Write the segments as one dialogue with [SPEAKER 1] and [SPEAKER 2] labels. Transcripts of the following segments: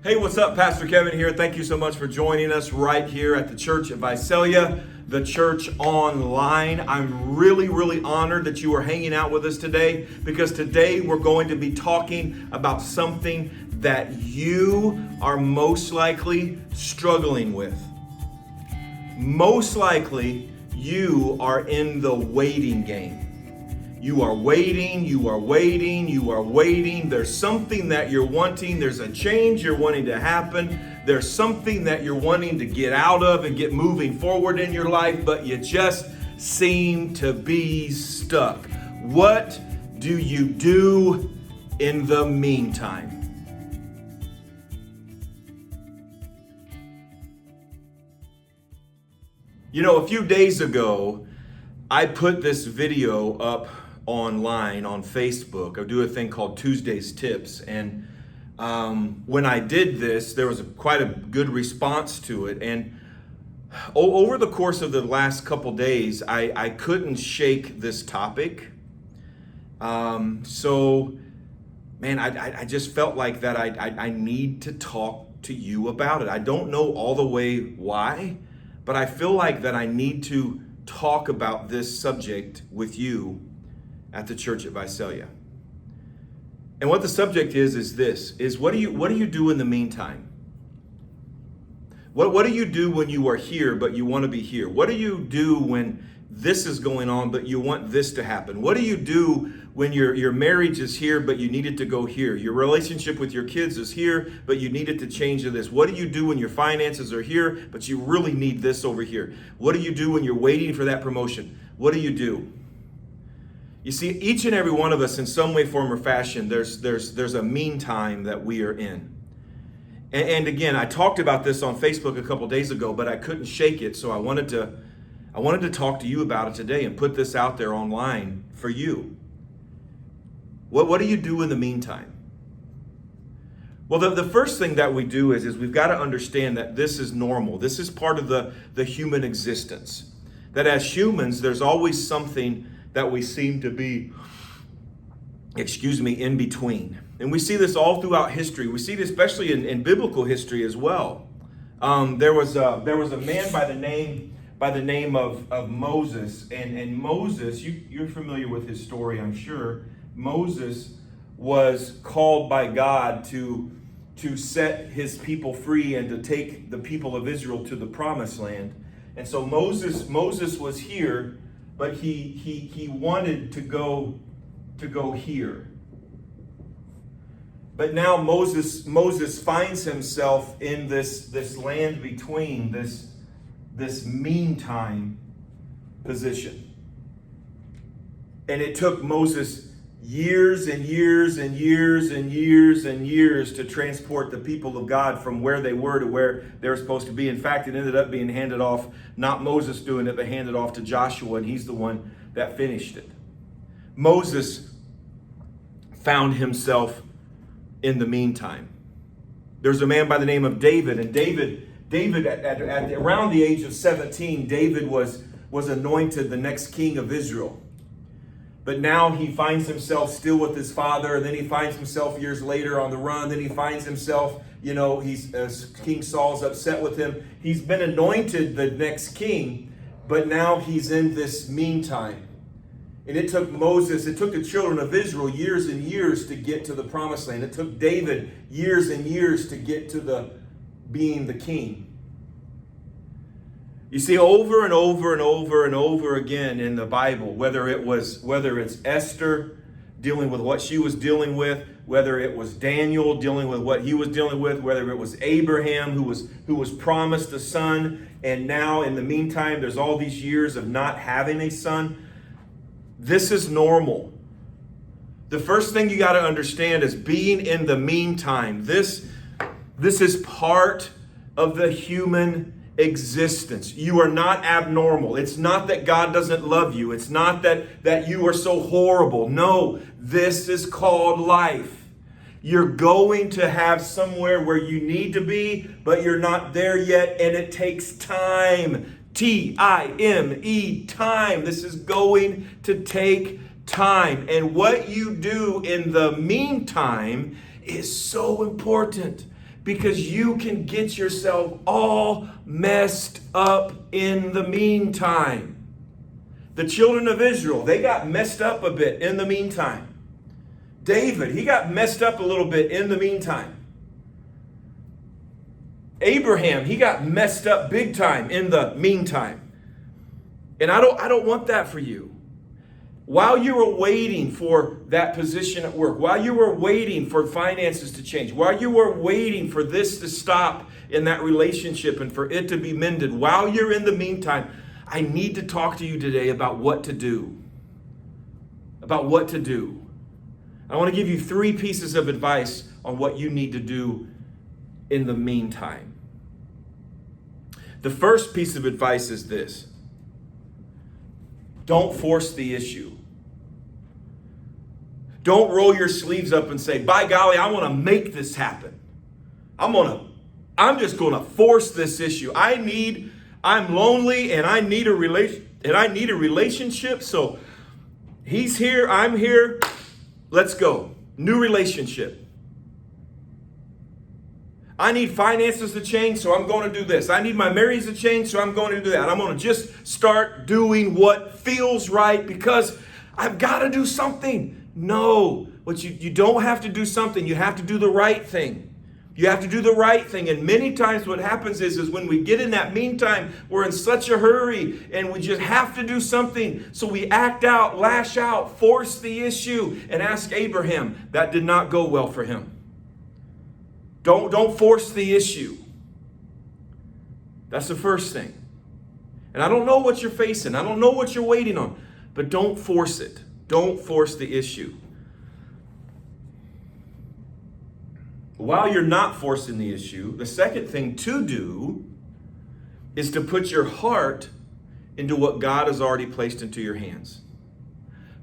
[SPEAKER 1] Hey, what's up? Pastor Kevin here. Thank you so much for joining us right here at the church at Visalia, the church online. I'm really honored that you are hanging out with us today, because today we're going to be talking about something that you are most likely struggling with. Most likely, you are in the waiting game. You are waiting. There's something that you're wanting. There's a change you're wanting to happen. There's something that you're wanting to get out of and get moving forward in your life, but you just seem to be stuck. What do you do in the meantime? You know, a few days ago, I put this video up online on Facebook. I do a thing called Tuesday's Tips, and when I did this, there was quite a good response to it. And over the course of the last couple days, I couldn't shake this topic. I just felt like that I need to talk to you about it. I don't know all the way why, but I feel like that I need to talk about this subject with you at the church at Visalia. And what the subject is this, what do you do in the meantime? What do you do when you are here but you want to be here? What do you do when this is going on but you want this to happen? What do you do when your marriage is here but you need it to go here? Your relationship with your kids is here but you need it to change to this. What do you do when your finances are here but you really need this over here? What do you do when you're waiting for that promotion? What do you do? You see, each and every one of us, in some way, form, or fashion, there's a meantime that we are in. And again, I talked about this on Facebook a couple days ago, but I couldn't shake it, so I wanted to talk to you about it today and put this out there online for you. What do you do in the meantime? Well, the first thing that we do is we've got to understand that this is normal. This is part of the human existence. That as humans, there's always something that we seem to be, in between. And we see this all throughout history. We see it especially in biblical history as well. There was a man by the name of Moses, and Moses, you're familiar with his story, I'm sure. Moses was called by God to set his people free and to take the people of Israel to the promised land. And so Moses was here, but he wanted to go here. But now Moses finds himself in this land between, this meantime position. And it took Moses years and years to transport the people of God from where they were to where they were supposed to be. In fact, it ended up being handed off, not Moses doing it, but handed off to Joshua, and he's the one that finished it. Moses found himself in the meantime. There's a man by the name of David, and David at around the age of 17, David was anointed the next king of Israel. But now he finds himself still with his father, and then he finds himself years later on the run. Then he finds himself, King Saul's upset with him. He's been anointed the next king, but now he's in this meantime. And it took the children of Israel years and years to get to the promised land. It took David years and years to get to being the king. You see, over and over again in the Bible, whether it's Esther dealing with what she was dealing with, whether it was Daniel dealing with what he was dealing with, whether it was Abraham who was promised a son, and now in the meantime there's all these years of not having a son. This is normal. The first thing you got to understand is being in the meantime. This is part of the human existence. You are not abnormal. It's not that God doesn't love you. It's not that you are so horrible. No, this is called life. You're going to have somewhere where you need to be, but you're not there yet, and it takes time. T-I-M-E, time. This is going to take time. And what you do in the meantime is so important. because you can get yourself all messed up in the meantime. The children of Israel, they got messed up a bit in the meantime. David, he got messed up a little bit in the meantime. Abraham, he got messed up big time in the meantime. And I don't want that for you. While you were waiting for that position at work, while you were waiting for finances to change, while you were waiting for this to stop in that relationship and for it to be mended, while you're in the meantime, I need to talk to you today about what to do. About what to do. I want to give you 3 pieces of advice on what you need to do in the meantime. The first piece of advice is this. Don't force the issue. Don't roll your sleeves up and say, by golly, I want to make this happen. I'm just going to force this issue. I'm lonely and I need a relationship. So he's here, I'm here. Let's go. New relationship. I need finances to change, so I'm going to do this. I need my marriage to change, so I'm going to do that. I'm going to just start doing what feels right because I've got to do something. No, you don't have to do something. You have to do the right thing. You have to do the right thing. And many times what happens is when we get in that meantime, we're in such a hurry and we just have to do something. So we act out, lash out, force the issue, and ask Abraham. That did not go well for him. Don't force the issue. That's the first thing. And I don't know what you're facing. I don't know what you're waiting on. But don't force it. Don't force the issue. While you're not forcing the issue, the second thing to do is to put your heart into what God has already placed into your hands.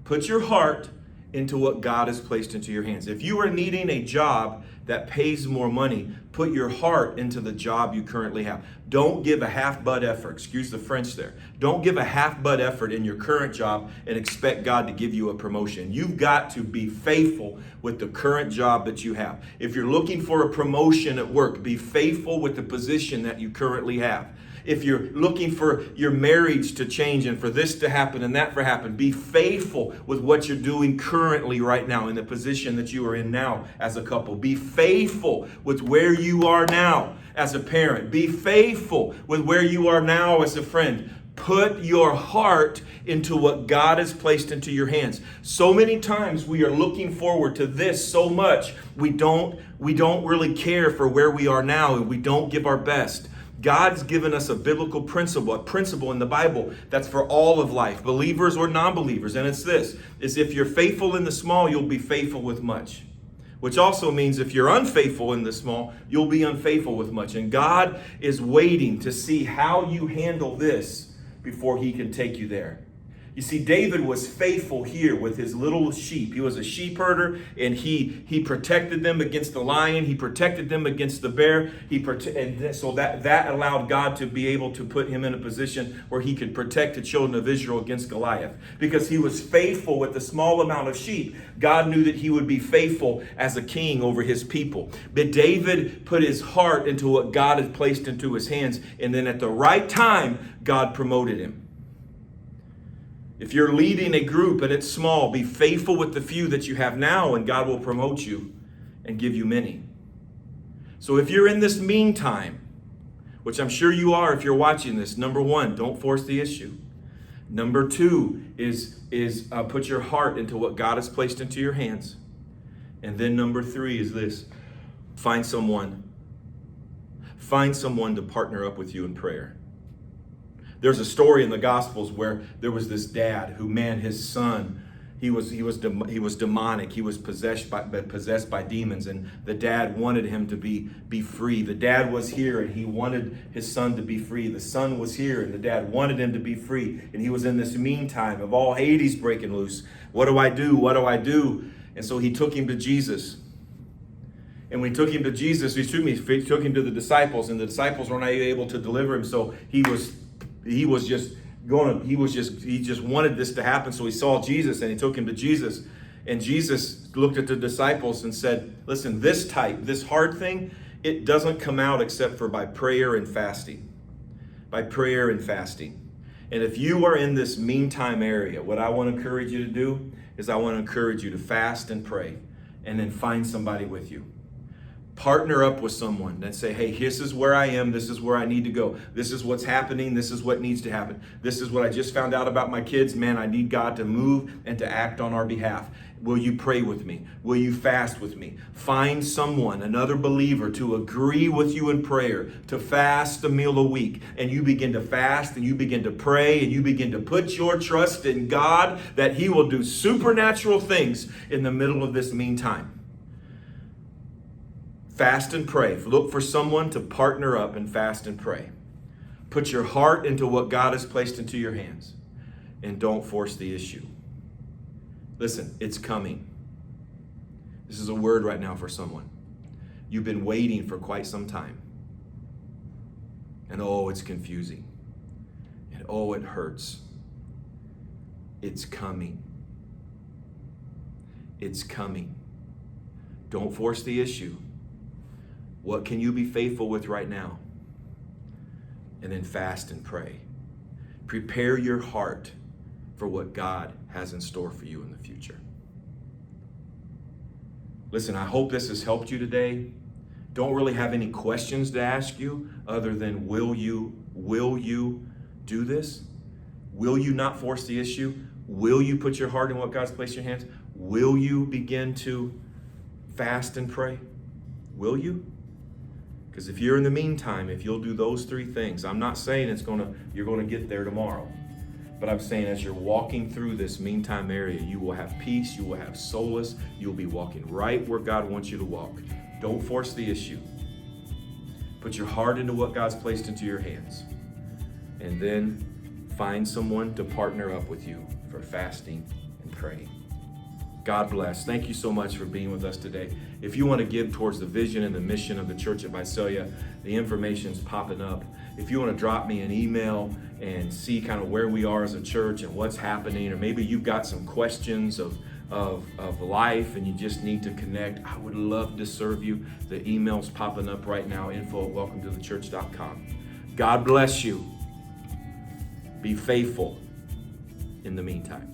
[SPEAKER 1] Put your heart into what God has placed into your hands. If you are needing a job that pays more money, put your heart into the job you currently have. Don't give a half-butt effort. Excuse the French there. Don't give a half-butt effort in your current job and expect God to give you a promotion. You've got to be faithful with the current job that you have. If you're looking for a promotion at work, be faithful with the position that you currently have. If you're looking for your marriage to change and for this to happen and that to happen, be faithful with what you're doing currently right now in the position that you are in now as a couple. Be faithful with where you are now as a parent. Be faithful with where you are now as a friend. Put your heart into what God has placed into your hands. So many times we are looking forward to this so much, we don't really care for where we are now and we don't give our best. God's given us a biblical principle, a principle in the Bible that's for all of life, believers or non-believers. And it's this, is if you're faithful in the small, you'll be faithful with much. Which also means if you're unfaithful in the small, you'll be unfaithful with much. And God is waiting to see how you handle this before he can take you there. You see, David was faithful here with his little sheep. He was a sheep herder, and he protected them against the lion. He protected them against the bear. So that allowed God to be able to put him in a position where he could protect the children of Israel against Goliath. Because he was faithful with the small amount of sheep, God knew that he would be faithful as a king over his people. But David put his heart into what God had placed into his hands, and then at the right time, God promoted him. If you're leading a group and it's small, be faithful with the few that you have now, and God will promote you and give you many. So if you're in this meantime, which I'm sure you are if you're watching this, number 1, don't force the issue. Number 2 is put your heart into what God has placed into your hands. And then number 3 is this: find someone to partner up with you in prayer. There's a story in the Gospels where there was this dad who, his son, he was demonic. He was possessed by demons, and the dad wanted him to be free. The dad was here, and he wanted his son to be free. The son was here, and the dad wanted him to be free. And he was in this meantime of all Hades breaking loose. What do I do? What do I do? And so he took him to Jesus. And when he took him to Jesus, he took him to the disciples, and the disciples were not able to deliver him. So he just wanted this to happen. So he saw Jesus and he took him to Jesus. And Jesus looked at the disciples and said, listen, this hard thing it doesn't come out except for by prayer and fasting. By prayer and fasting. And if you are in this meantime area, what I want to encourage you to do is I want to encourage you to fast and pray and then find somebody with you. Partner up with someone and say, hey, this is where I am. This is where I need to go. This is what's happening. This is what needs to happen. This is what I just found out about my kids. Man, I need God to move and to act on our behalf. Will you pray with me? Will you fast with me? Find someone, another believer, to agree with you in prayer, to fast a meal a week. And you begin to fast and you begin to pray and you begin to put your trust in God that He will do supernatural things in the middle of this meantime. Fast and pray. Look for someone to partner up and fast and pray. Put your heart into what God has placed into your hands and don't force the issue. Listen, it's coming. This is a word right now for someone. You've been waiting for quite some time. And oh, it's confusing. And oh, it hurts. It's coming. It's coming. Don't force the issue. What can you be faithful with right now? And then fast and pray. Prepare your heart for what God has in store for you in the future. Listen, I hope this has helped you today. Don't really have any questions to ask you other than will you do this? Will you not force the issue? Will you put your heart in what God's placed in your hands? Will you begin to fast and pray? Will you? Because if you're in the meantime, if you'll do those three things, I'm not saying you're going to get there tomorrow. But I'm saying as you're walking through this meantime area, you will have peace, you will have solace, you'll be walking right where God wants you to walk. Don't force the issue. Put your heart into what God's placed into your hands. And then find someone to partner up with you for fasting and praying. God bless. Thank you so much for being with us today. If you want to give towards the vision and the mission of the church at Visalia, the information's popping up. If you want to drop me an email and see kind of where we are as a church and what's happening, or maybe you've got some questions of life and you just need to connect, I would love to serve you. The email's popping up right now, info@welcometothechurch.com. God bless you. Be faithful in the meantime.